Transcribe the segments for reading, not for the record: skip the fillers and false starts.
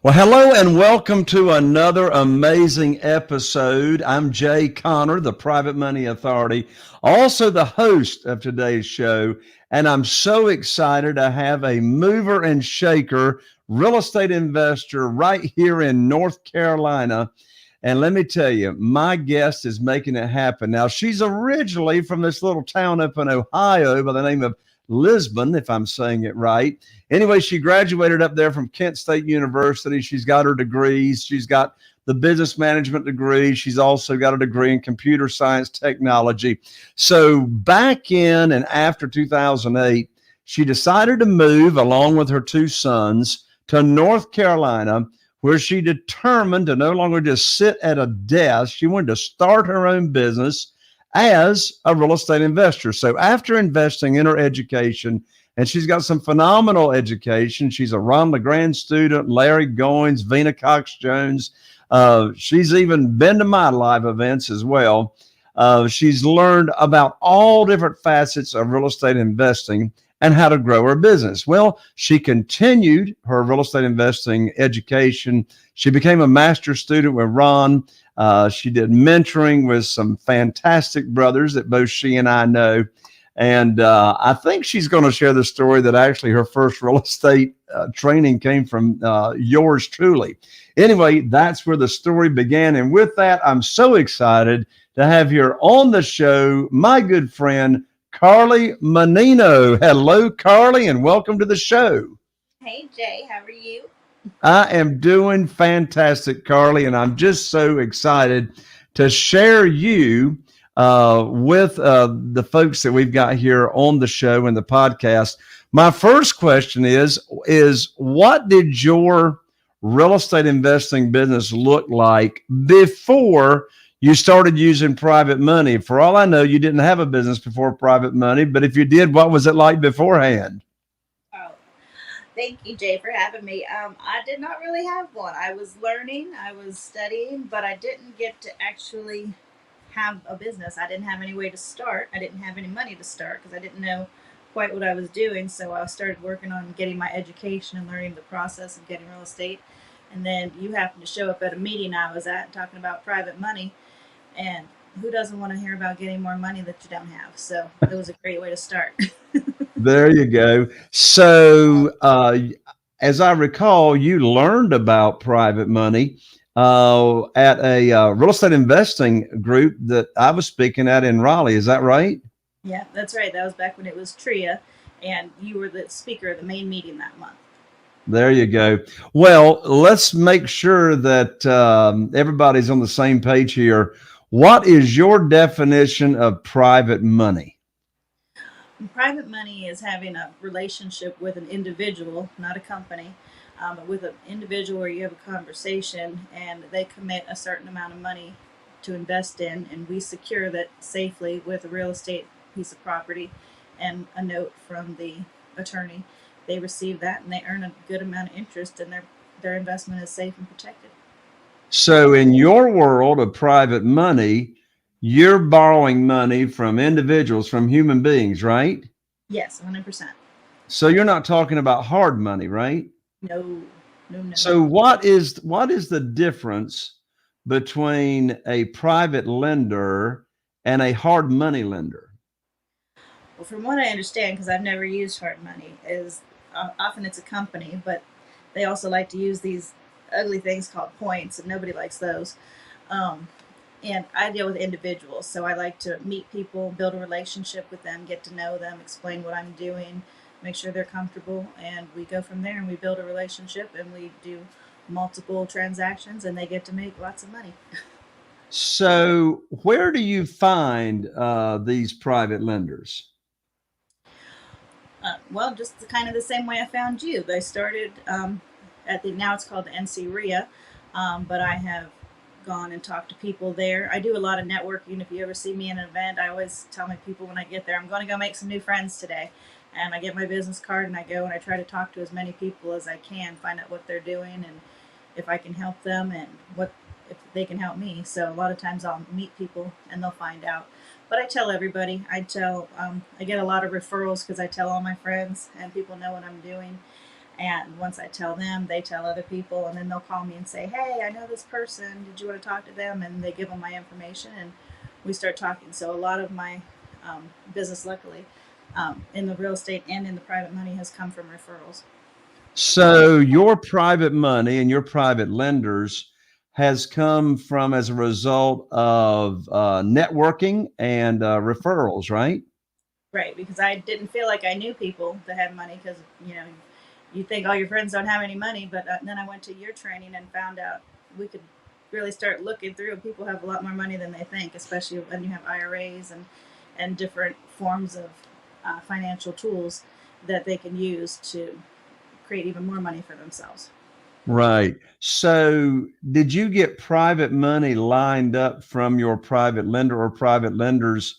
Well, hello and welcome to another amazing episode. I'm Jay Connor, the Private Money Authority, also the host of today's show. And I'm so excited to have a mover and shaker real estate investor right here in North Carolina. And let me tell you, my guest is making it happen. Now, she's originally from this little town up in Ohio by the name of Lisbon, if I'm saying it right. Anyway, she graduated up there from Kent State University. She's got her degrees. She's got the business management degree. She's also got a degree in computer science technology. So back in and after 2008, she decided to move along with her two sons to North Carolina, where she determined to no longer just sit at a desk. She wanted to start her own business as a real estate investor. So after investing in her education, and she's got some phenomenal education. She's a LeGrand student, Larry Goins, Vena Cox Jones. She's even been to my live events as well. She's learned about all different facets of real estate investing and how to grow her business. Well, she continued her real estate investing education. She became a master's student with Ron. She did mentoring with some fantastic brothers that both she and I know. And I think she's going to share the story that actually her first real estate training came from yours truly. Anyway, that's where the story began. And with that, I'm so excited to have here on the show my good friend, Carly Mannino. Hello, Carly, and welcome to the show. Hey Jay, how are you? I am doing fantastic, Carly, and I'm just so excited to share you with the folks that we've got here on the show and the podcast. My first question is what did your real estate investing business look like before you started using private money? For all I know, you didn't have a business before private money, but if you did, what was it like beforehand? Oh, thank you, Jay, for having me. I did not really have one. I was learning, I was studying, but I didn't get to actually have a business. I didn't have any way to start. I didn't have any money to start because I didn't know quite what I was doing. So I started working on getting my education and learning the process of getting real estate. And then you happened to show up at a meeting I was at talking about private money. And who doesn't want to hear about getting more money that you don't have? So it was a great way to start. There you go. So, as I recall, you learned about private money at a real estate investing group that I was speaking at in Raleigh. Is that right? Yeah, that's right. That was back when it was TRIA, and you were the speaker of the main meeting that month. There you go. Well, let's make sure that everybody's on the same page here. What is your definition of private money? And private money is having a relationship with an individual, not a company, but with an individual where you have a conversation and they commit a certain amount of money to invest in, and we secure that safely with a real estate piece of property and a note from the attorney. They receive that and they earn a good amount of interest, and their investment is safe and protected. So, in your world of private money, you're borrowing money from individuals, from human beings, right? Yes, 100%. So you're not talking about hard money, right? No, no, no. So what is the difference between a private lender and a hard money lender? Well, from what I understand, because I've never used hard money, is often it's a company, but they also like to use these ugly things called points, and nobody likes those. Um, and I deal with individuals, so I like to meet people, build a relationship with them, get to know them, explain what I'm doing, make sure they're comfortable, and we go from there and we build a relationship and we do multiple transactions, and they get to make lots of money. So where do you find these private lenders? Well, just kind of the same way I found you. They started at the now it's called the NCRIA, but I have gone and talked to people there. I do a lot of networking. If you ever see me in an event, I always tell my people when I get there, I'm going to go make some new friends today. And I get my business card and I go and I try to talk to as many people as I can, find out what they're doing and if I can help them and what if they can help me. So a lot of times I'll meet people and they'll find out. But I tell everybody. I get a lot of referrals because I tell all my friends and people know what I'm doing. And once I tell them, they tell other people, and then they'll call me and say, "Hey, I know this person. Did you want to talk to them?" And they give them my information, and we start talking. So a lot of my business, luckily, in the real estate and in the private money, has come from referrals. So your private money and your private lenders has come from as a result of networking and referrals, right? Right, because I didn't feel like I knew people that had money, because you think all your friends don't have any money, but then I went to your training and found out we could really start looking through, and people have a lot more money than they think, especially when you have IRAs and different forms of financial tools that they can use to create even more money for themselves. Right. So did you get private money lined up from your private lender or private lenders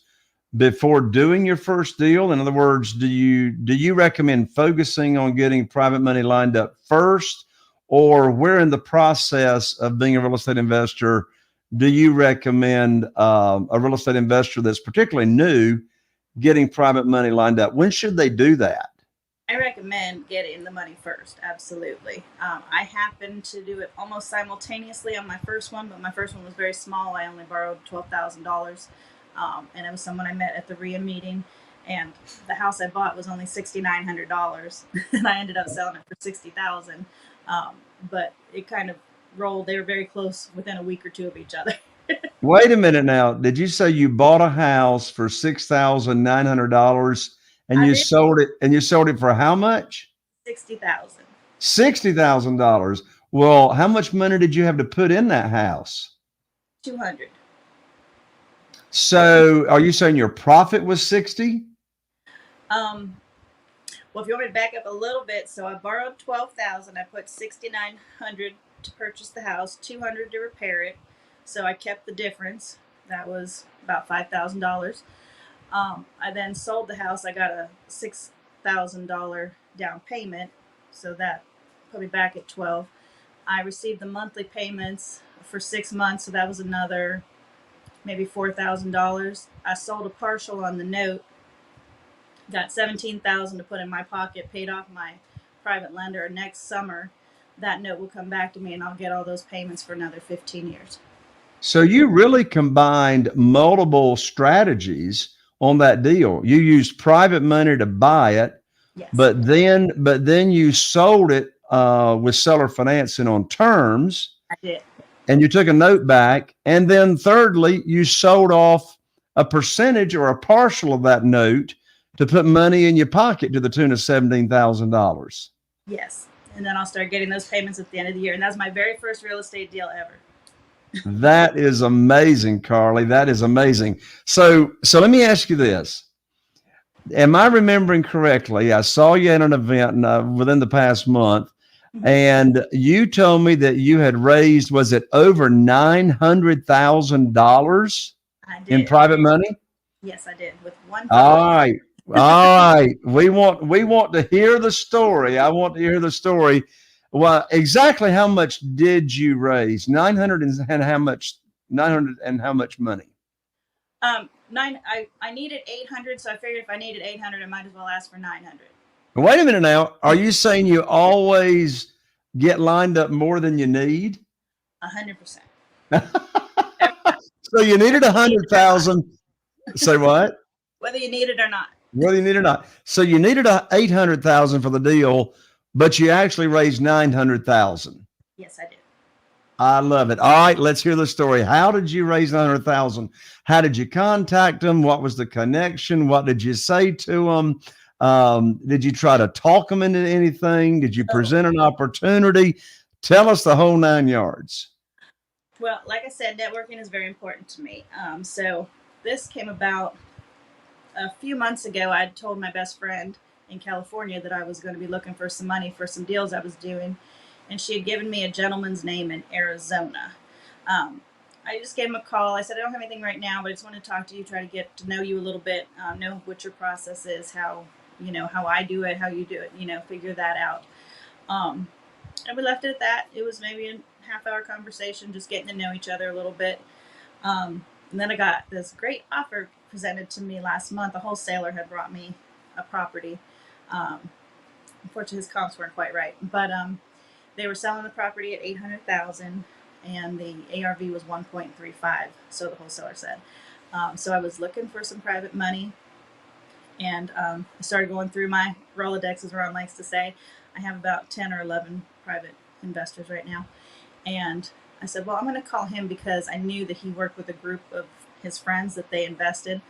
before doing your first deal? In other words, do you recommend focusing on getting private money lined up first, or where in the process of being a real estate investor do you recommend a real estate investor that's particularly new getting private money lined up? When should they do that? I recommend getting the money first. Absolutely. I happened to do it almost simultaneously on my first one, but my first one was very small. I only borrowed $12,000, and it was someone I met at the RIA meeting. And the house I bought was only $6,900, and I ended up selling it for $60,000. But it kind of rolled. They were very close, within a week or two of each other. Wait a minute now. Did you say you bought a house for $6,900 and I you did sold it for how much? 60,000. $60,000. Well, how much money did you have to put in that house? 200. So are you saying your profit was 60? Um, Well, if you want me to back up a little bit, so I borrowed 12,000. I put 6,900 to purchase the house, 200 to repair it. So I kept the difference. That was about $5,000. I then sold the house. I got a $6,000 down payment, so that put me back at 12. I received the monthly payments for 6 months, so that was another maybe $4,000. I sold a partial on the note, got 17,000 to put in my pocket, paid off my private lender. Next summer, that note will come back to me, and I'll get all those payments for another 15 years. So you really combined multiple strategies on that deal. You used private money to buy it, Yes, but then you sold it with seller financing on terms, I did. and you took a note back. And then thirdly, you sold off a percentage or a partial of that note to put money in your pocket to the tune of $17,000. Yes. And then I'll start getting those payments at the end of the year. And that was my very first real estate deal ever. That is amazing, Carly. That is amazing. So let me ask you this. Am I remembering correctly? I saw you at an event within the past month, and you told me that you had raised, was it over $900,000 I in did. private money? Yes, I did. With one All phone. right. All right. We want to hear the story. I want to hear the story. Well, exactly how much did you raise? 900 and how much? 900 and how much money? I needed 800, so I figured if I needed 800, I might as well ask for 900. Wait a minute now. Are you saying you always get lined up more than you need? 100%. So you needed 100,000. Say what? Whether you need it or not. Whether you need it or not. So you needed 800,000 for the deal, but you actually raised 900,000. Yes, I did. I love it. All right, let's hear the story. How did you raise 900,000? How did you contact them? What was the connection? What did you say to them? Did you try to talk them into anything? Did you present an opportunity? Tell us the whole 9 yards. Well, like I said, networking is very important to me. So this came about a few months ago. I had told my best friend in California that I was going to be looking for some money for some deals I was doing, and she had given me a gentleman's name in Arizona. I just gave him a call. I said, I don't have anything right now, but I just want to talk to you, try to get to know you a little bit, know what your process is, how I do it, how you do it, figure that out. And we left it at that. It was maybe a half-hour conversation, just getting to know each other a little bit. And then I got this great offer presented to me last month. A wholesaler had brought me a property. unfortunately his comps weren't quite right, but they were selling the property at 800,000, and the ARV was 1.35. So the wholesaler said. So I was looking for some private money, and I started going through my Rolodex, as Ron likes to say. I have about 10 or 11 private investors right now, and I said, well, I'm going to call him because I knew that he worked with a group of his friends that they invested.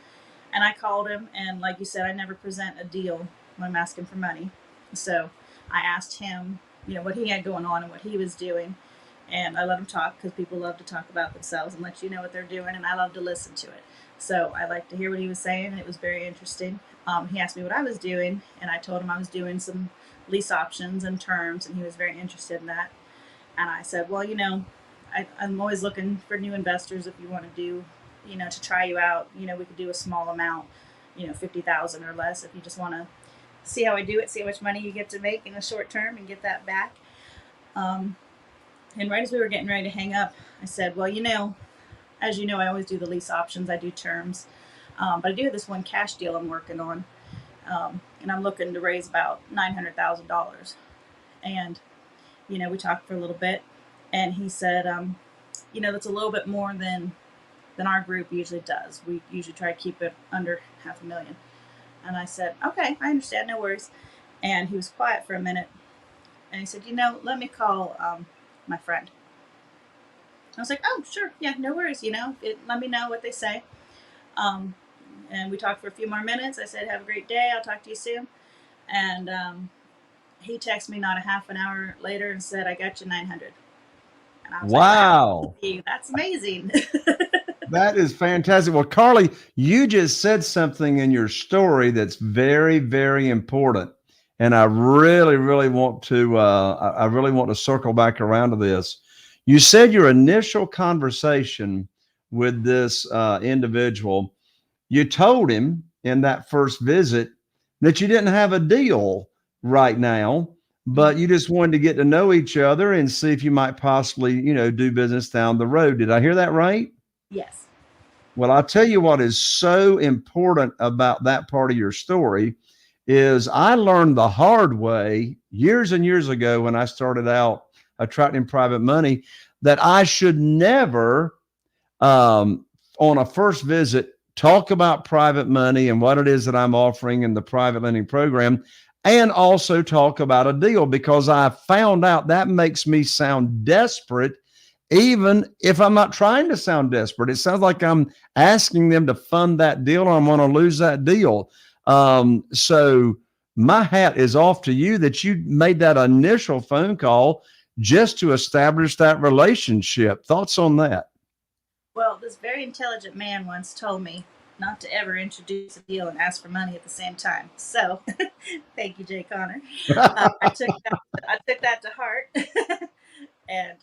And I called him, and like you said, I never present a deal when I'm asking for money. So I asked him, what he had going on and what he was doing. And I let him talk because people love to talk about themselves and let you know what they're doing. And I love to listen to it. So I liked to hear what he was saying. And it was very interesting. He asked me what I was doing, and I told him I was doing some lease options and terms, and he was very interested in that. And I said, well, I'm always looking for new investors. If you want to do, to try you out, we could do a small amount, 50,000 or less. If you just want to see how I do it, see how much money you get to make in the short term and get that back. And right as we were getting ready to hang up, I said, well, as you know, I always do the lease options. I do terms. But I do have this one cash deal I'm working on. And I'm looking to raise about $900,000. And, we talked for a little bit, and he said, that's a little bit more than our group usually does. We usually try to keep it under $500,000. And I said, okay, I understand, no worries. And he was quiet for a minute, and he said, let me call my friend. I was like, oh, sure, yeah, no worries, let me know what they say. And we talked for a few more minutes. I said, have a great day, I'll talk to you soon. And he texted me not a half an hour later and said, I got you 900. And I was wow. like, wow, that's amazing. That is fantastic. Well, Carly, you just said something in your story that's very, very important. And I really, really want to, I really want to circle back around to this. You said your initial conversation with this individual, you told him in that first visit that you didn't have a deal right now, but you just wanted to get to know each other and see if you might possibly, do business down the road. Did I hear that right? Yes. Well, I'll tell you what is so important about that part of your story is I learned the hard way years and years ago when I started out attracting private money that I should never, on a first visit, talk about private money and what it is that I'm offering in the private lending program, and also talk about a deal, because I found out that makes me sound desperate, even if I'm not trying to sound desperate. It sounds like I'm asking them to fund that deal, or I'm going to lose that deal. So my hat is off to you that you made that initial phone call just to establish that relationship. Thoughts on that? Well, this very intelligent man once told me not to ever introduce a deal and ask for money at the same time. So, thank you, Jay Connor. I took that to heart. And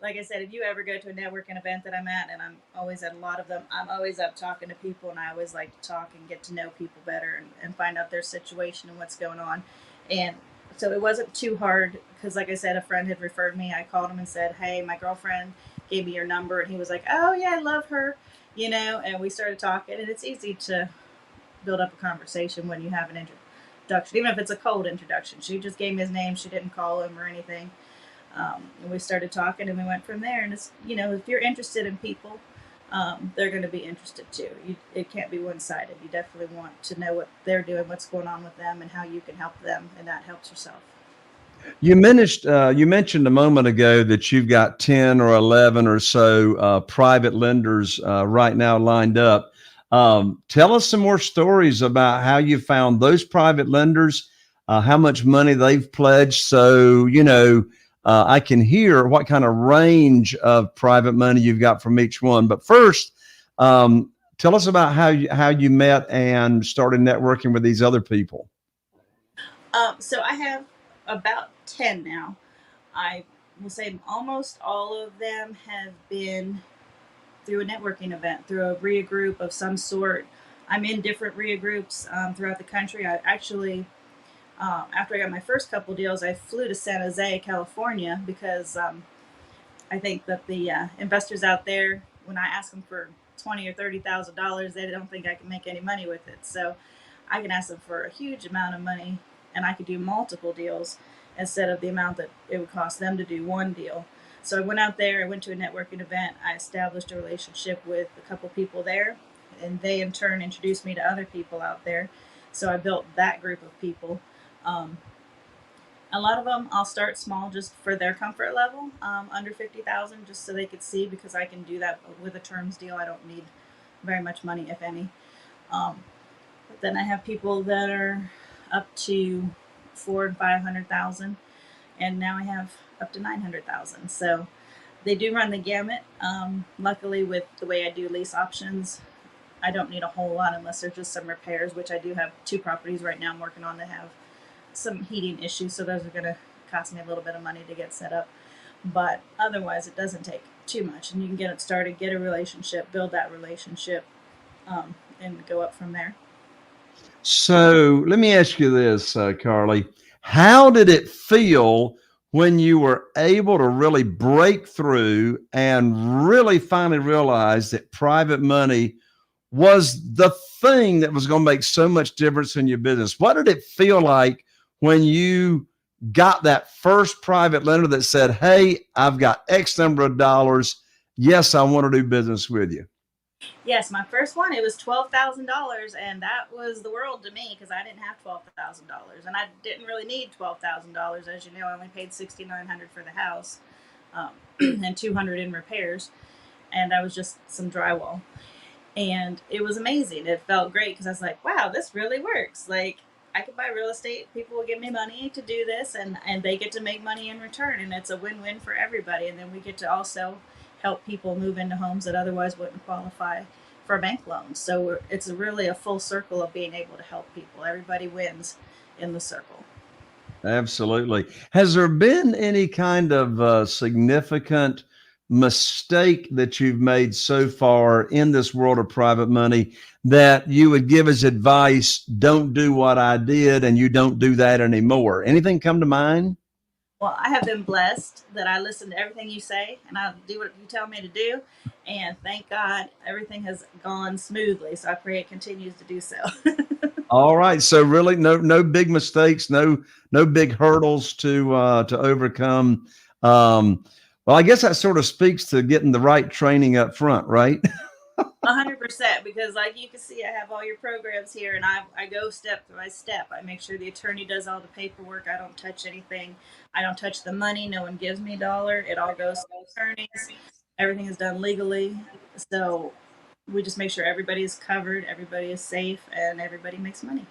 like I said, if you ever go to a networking event that I'm at, and I'm always at a lot of them, I'm always up talking to people, and I always like to talk and get to know people better and find out their situation and what's going on. And so it wasn't too hard because, like I said, a friend had referred me. I called him and said, hey, my girlfriend gave me your number. And he was like, oh, yeah, I love her, and we started talking. And it's easy to build up a conversation when you have an introduction, even if it's a cold introduction. She just gave me his name. She didn't call him or anything. And we started talking, and we went from there. And it's, if you're interested in people, they're going to be interested too. It can't be one-sided. You definitely want to know what they're doing, what's going on with them, and how you can help them, and that helps yourself. You mentioned a moment ago that you've got 10 or 11 or so private lenders right now lined up. Tell us some more stories about how you found those private lenders, how much money they've pledged. So, I can hear what kind of range of private money you've got from each one. But first, tell us about how you met and started networking with these other people. So I have about 10 now. I will say almost all of them have been through a networking event, through a RIA group of some sort. I'm in different RIA groups throughout the country. I actually, after I got my first couple deals, I flew to San Jose, California, because I think that the investors out there, when I ask them for $20,000 or $30,000, they don't think I can make any money with it. So I can ask them for a huge amount of money and I could do multiple deals instead of the amount that it would cost them to do one deal. So I went out there, I went to a networking event, I established a relationship with a couple people there, and they in turn introduced me to other people out there. So I built that group of people. Um, a lot of them I'll start small just for their comfort level, under 50,000, just so they could see, because I can do that with a terms deal. I don't need very much money, if any. But then I have people that are up to 400,000 and 500,000, and now I have up to 900,000. So they do run the gamut. Luckily, with the way I do lease options, I don't need a whole lot unless there's just some repairs, which I do have 2 properties right now I'm working on that have some heating issues. So those are going to cost me a little bit of money to get set up. But otherwise, it doesn't take too much. And you can get it started, get a relationship, build that relationship, and go up from there. So let me ask you this, Carly. How did it feel when you were able to really break through and really finally realize that private money was the thing that was going to make so much difference in your business? What did it feel like when you got that first private lender that said, hey, I've got X number of dollars. Yes, I want to do business with you? Yes, my first one, it was $12,000, and that was the world to me because I didn't have $12,000, and I didn't really need $12,000. As you know, I only paid $6,900 for the house, and $200 in repairs, and that was just some drywall. And it was amazing. It felt great because I was like, wow, this really works. Like, I could buy real estate, people will give me money to do this, and they get to make money in return, and it's a win-win for everybody. And then we get to also help people move into homes that otherwise wouldn't qualify for bank loans. So it's really a full circle of being able to help people. Everybody wins in the circle. Absolutely. Has there been any kind of significant mistake that you've made so far in this world of private money that you would give as advice? Don't do what I did, and you don't do that anymore. Anything come to mind? Well, I have been blessed that I listen to everything you say and I do what you tell me to do. And thank God everything has gone smoothly. So I pray it continues to do so. All right. So really no big mistakes, no big hurdles to overcome. Well, I guess that sort of speaks to getting the right training up front, right? 100%, because like you can see, I have all your programs here, and I go step by step. I make sure the attorney does all the paperwork. I don't touch anything. I don't touch the money. No one gives me a dollar. It all goes to the attorneys. Everything is done legally. So we just make sure everybody is covered, everybody is safe, and everybody makes money.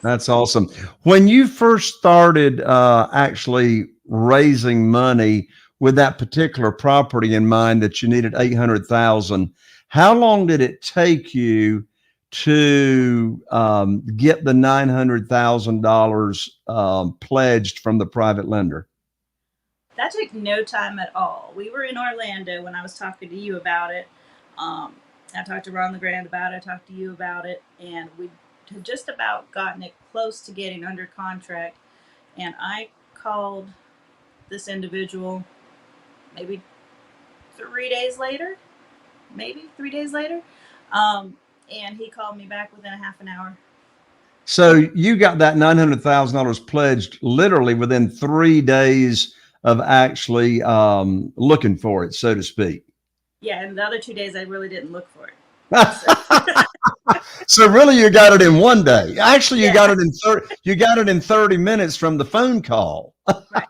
That's awesome. When you first started actually raising money with that particular property in mind that you needed 800,000, how long did it take you to get the $900,000 pledged from the private lender? That took no time at all. We were in Orlando when I was talking to you about it. Um, I talked to LeGrand about it. I talked to you about it, and we had just about gotten it close to getting under contract. And I called this individual maybe 3 days later, maybe 3 days later, and he called me back within a half an hour. So you got that $900,000 pledged literally within 3 days of actually looking for it, so to speak. Yeah, and the other 2 days I really didn't look for it. So really, you got it in one day. Actually, you Yeah. got it in 30. You got it in 30 minutes from the phone call. Right.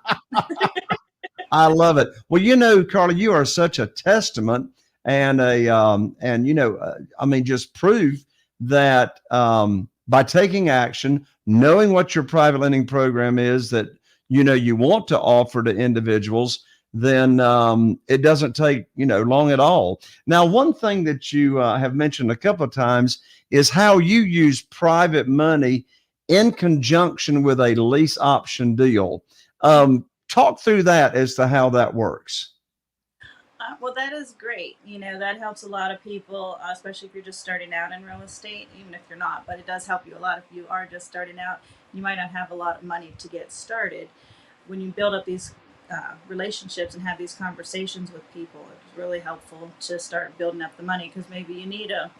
I love it. Well, Carla, you are such a testament and I mean, just proof that by taking action, knowing what your private lending program is that you want to offer to individuals, then it doesn't take long at all. Now, one thing that you have mentioned a couple of times is how you use private money in conjunction with a lease option deal. Talk through that as to how that works. Well, that is great. That helps a lot of people, especially if you're just starting out in real estate, even if you're not, but it does help you a lot if you are just starting out. You might not have a lot of money to get started. When you build up these relationships and have these conversations with people, it's really helpful to start building up the money, because maybe you need a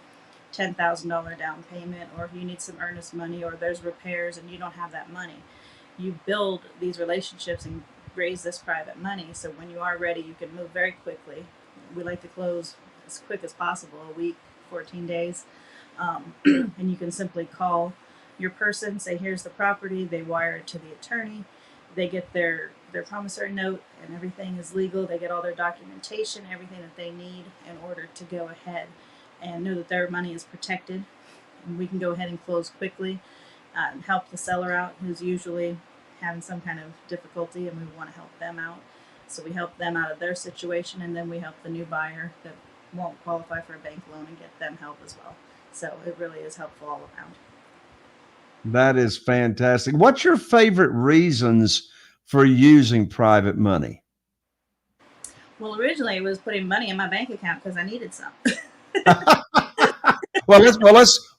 $10,000 down payment, or if you need some earnest money, or there's repairs and you don't have that money. you build these relationships and raise this private money. So when you are ready, you can move very quickly. We like to close as quick as possible, a week, 14 days. And you can simply call your person, say, here's the property. They wire it to the attorney. They get their promissory note, and everything is legal. They get all their documentation, everything that they need in order to go ahead and know that their money is protected. And we can go ahead and close quickly and help the seller out who's usually having some kind of difficulty, and we want to help them out. So we help them out of their situation, and then we help the new buyer that won't qualify for a bank loan and get them help as well. So it really is helpful all around. That is fantastic. What's your favorite reasons for using private money? Well, originally it was putting money in my bank account because I needed some.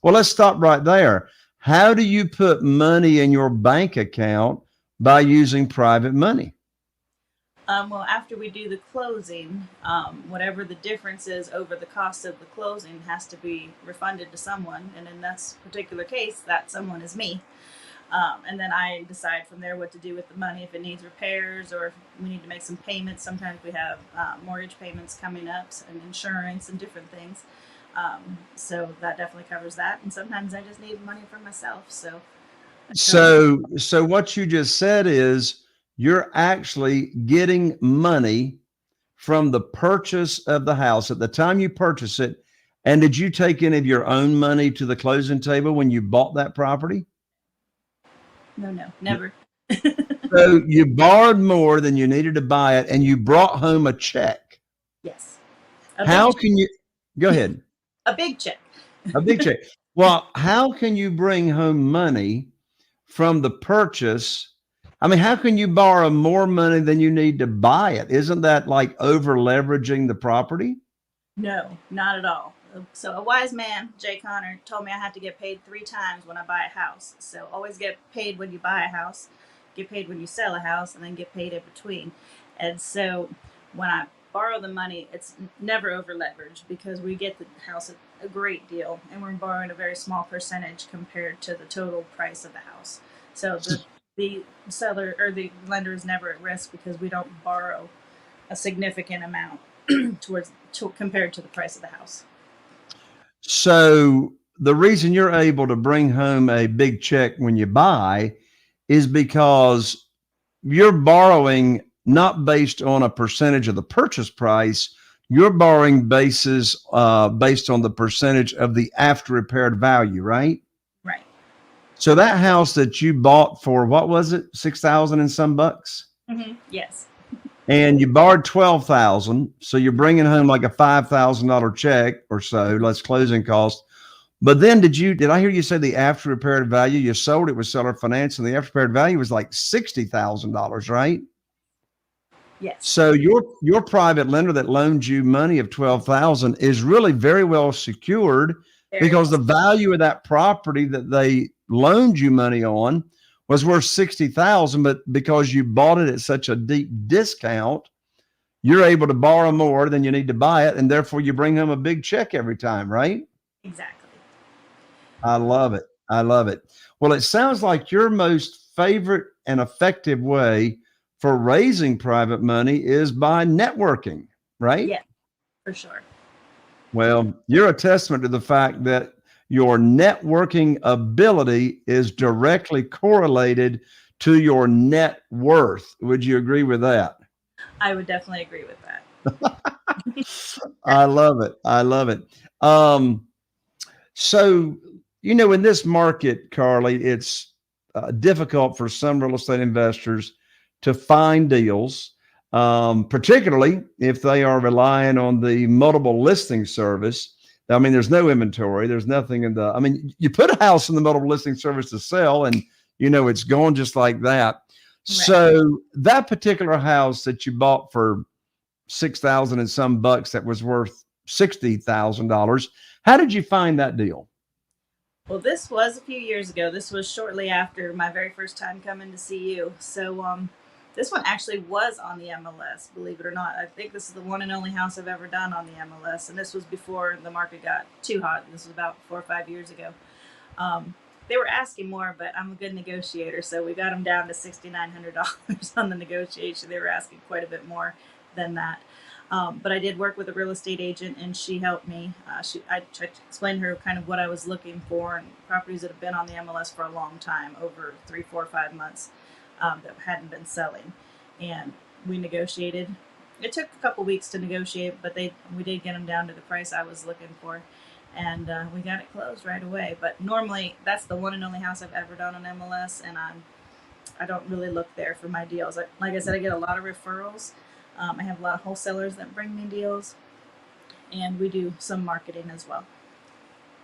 Let's stop right there. How do you put money in your bank account by using private money? Well, after we do the closing, whatever the difference is over the cost of the closing has to be refunded to someone. And in this particular case, that someone is me. And then I decide from there what to do with the money, if it needs repairs or if we need to make some payments. Sometimes we have mortgage payments coming up and insurance and different things. So that definitely covers that. And sometimes I just need money for myself. So what you just said is you're actually getting money from the purchase of the house at the time you purchase it. And did you take any of your own money to the closing table when you bought that property? No, never. So you borrowed more than you needed to buy it, and you brought home a check. Yes. How can you go ahead? A big check. A big check. Well, how can you bring home money from the purchase? I mean, how can you borrow more money than you need to buy it? Isn't that like over leveraging the property? No, not at all. So a wise man, Jay Connor, told me I had to get paid 3 times when I buy a house. So always get paid when you buy a house, get paid when you sell a house, and then get paid in between. And so when I borrow the money, it's never over leveraged because we get the house at a great deal, and we're borrowing a very small percentage compared to the total price of the house. So the seller or the lender is never at risk because we don't borrow a significant amount compared to the price of the house. So the reason you're able to bring home a big check when you buy is because you're borrowing not based on a percentage of the purchase price. You're borrowing based on the percentage of the after repaired value, right? Right. So that house that you bought for, what was it? 6,000 and some bucks? Mm-hmm. Yes. And you borrowed 12,000. So you're bringing home like a $5,000 check or so, less closing costs. But then did I hear you say the after repaired value, you sold it with seller finance and the after repaired value was like $60,000, right? Yes. So your private lender that loaned you money of 12,000 is really very well secured because the value of that property that they loaned you money on was worth 60,000, but because you bought it at such a deep discount, you're able to borrow more than you need to buy it, and therefore you bring home a big check every time, right? Exactly. I love it. I love it. Well, it sounds like your most favorite and effective way for raising private money is by networking, right? Yeah, for sure. Well, you're a testament to the fact that your networking ability is directly correlated to your net worth. Would you agree with that? I would definitely agree with that. I love it. I love it. So, in this market, Carly, it's difficult for some real estate investors to find deals, particularly if they are relying on the multiple listing service. I mean, there's no inventory. There's nothing you put a house in the multiple listing service to sell and, it's gone just like that. Right. So that particular house that you bought for 6,000 and some bucks that was worth $60,000, how did you find that deal? Well, this was a few years ago. This was shortly after my very first time coming to see you. So this one actually was on the MLS, believe it or not. I think this is the one and only house I've ever done on the MLS. And this was before the market got too hot. This was about 4 or 5 years ago. They were asking more, but I'm a good negotiator, so we got them down to $6,900 on the negotiation. They were asking quite a bit more than that. But I did work with a real estate agent, and she helped me. I tried to explain to her kind of what I was looking for, and properties that have been on the MLS for a long time, over 3, 4, 5 months, that hadn't been selling. And we negotiated. It took a couple weeks to negotiate, but we did get them down to the price I was looking for, and we got it closed right away. But normally, that's the one and only house I've ever done on MLS, and I don't really look there for my deals. Like I said, I get a lot of referrals. I have a lot of wholesalers that bring me deals, and we do some marketing as well.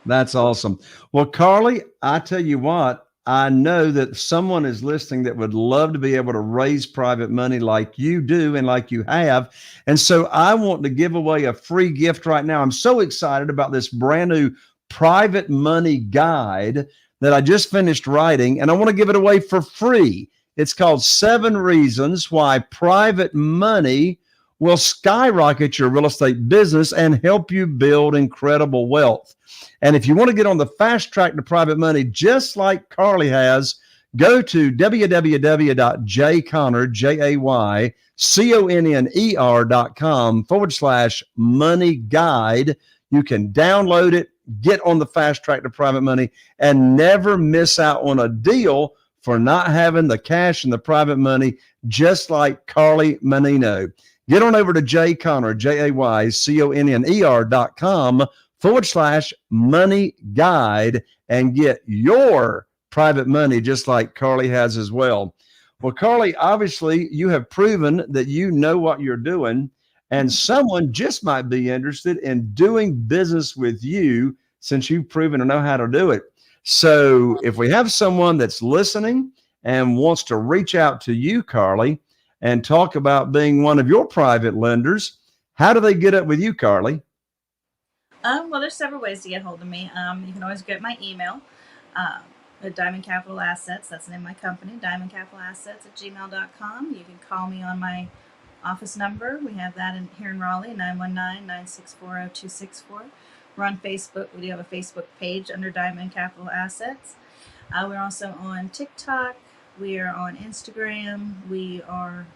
That's awesome. Well, Carly, I tell you what, I know that someone is listening that would love to be able to raise private money like you do and like you have. And so I want to give away a free gift right now. I'm so excited about this brand new private money guide that I just finished writing, and I want to give it away for free. It's called 7 Reasons Why Private Money Will Skyrocket Your Real Estate Business and Help You Build Incredible Wealth. And if you want to get on the fast track to private money, just like Carly has, go to www.jayconner.com/money guide. You can download it, get on the fast track to private money, and never miss out on a deal for not having the cash and the private money, just like Carly Mannino. Get on over to jayconner, jayconner.com/money guide and get your private money just like Carly has as well. Well, Carly, obviously you have proven that you know what you're doing, and someone just might be interested in doing business with you since you've proven to know how to do it. So if we have someone that's listening and wants to reach out to you, Carly, and talk about being one of your private lenders, how do they get up with you, Carly? Well, there's several ways to get hold of me. You can always get my email at DiamondCapitalAssets. That's the name of my company, DiamondCapitalAssets@gmail.com. You can call me on my office number. We have that here in Raleigh, 919-964-0264. We're on Facebook. We do have a Facebook page under Diamond Capital Assets. We're also on TikTok. We are on Instagram. We are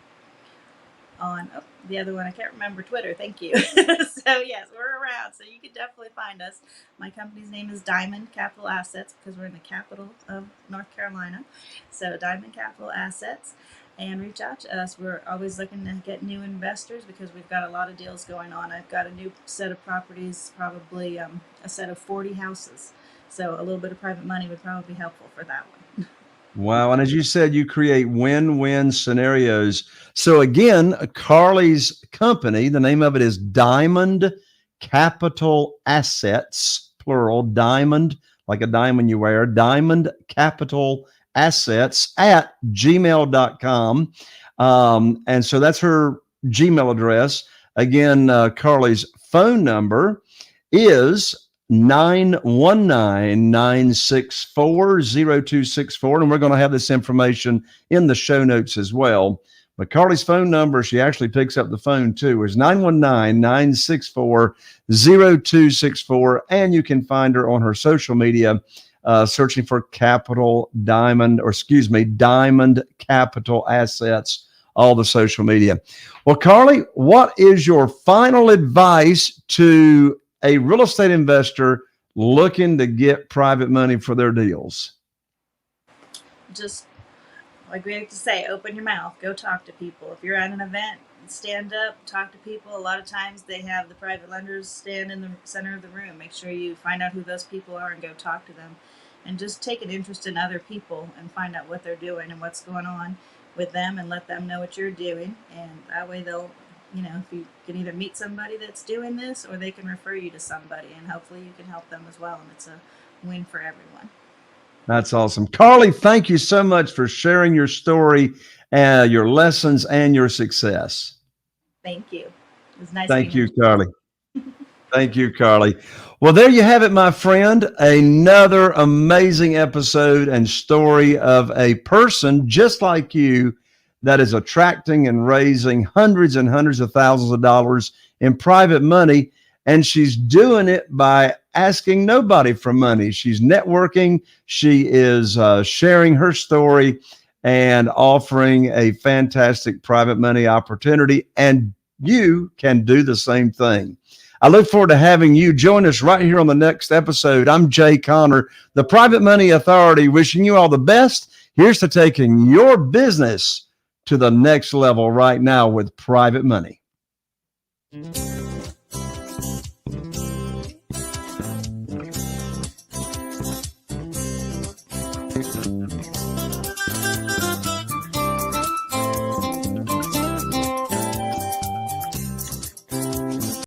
on the other one. I can't remember Twitter. Thank you. So yes, we're around. So you can definitely find us. My company's name is Diamond Capital Assets because we're in the capital of North Carolina. So Diamond Capital Assets. And reach out to us. We're always looking to get new investors because we've got a lot of deals going on. I've got a new set of properties, probably a set of 40 houses. So a little bit of private money would probably be helpful for that one. Wow. And as you said, you create win-win scenarios. So again, Carly's company, the name of it is Diamond Capital Assets, plural, diamond, like a diamond you wear, Diamond Capital Assets at gmail.com. And so that's her Gmail address. Again, Carly's phone number is 919-964-0264. And we're going to have this information in the show notes as well. But Carly's phone number, she actually picks up the phone too, is 919-964-0264. And you can find her on her social media, searching for Diamond Capital Assets, all the social media. Well, Carly, what is your final advice to a real estate investor looking to get private money for their deals? Just like we like to say, open your mouth, go talk to people. If you're at an event, stand up, talk to people. A lot of times they have the private lenders stand in the center of the room. Make sure you find out who those people are and go talk to them. And just take an interest in other people and find out what they're doing and what's going on with them and let them know what you're doing. And that way they'll, if you can either meet somebody that's doing this or they can refer you to somebody, and hopefully you can help them as well. And it's a win for everyone. That's awesome. Carly, thank you so much for sharing your story, your lessons, and your success. Thank you. It was nice. Thank you, Carly. Thank you, Carly. Well, there you have it, my friend. Another amazing episode and story of a person just like you that is attracting and raising hundreds and hundreds of thousands of dollars in private money. and she's doing it by asking nobody for money. She's networking. She is sharing her story and offering a fantastic private money opportunity. And you can do the same thing. I look forward to having you join us right here on the next episode. I'm Jay Connor, the Private Money Authority, wishing you all the best. Here's to taking your business to the next level right now with private money.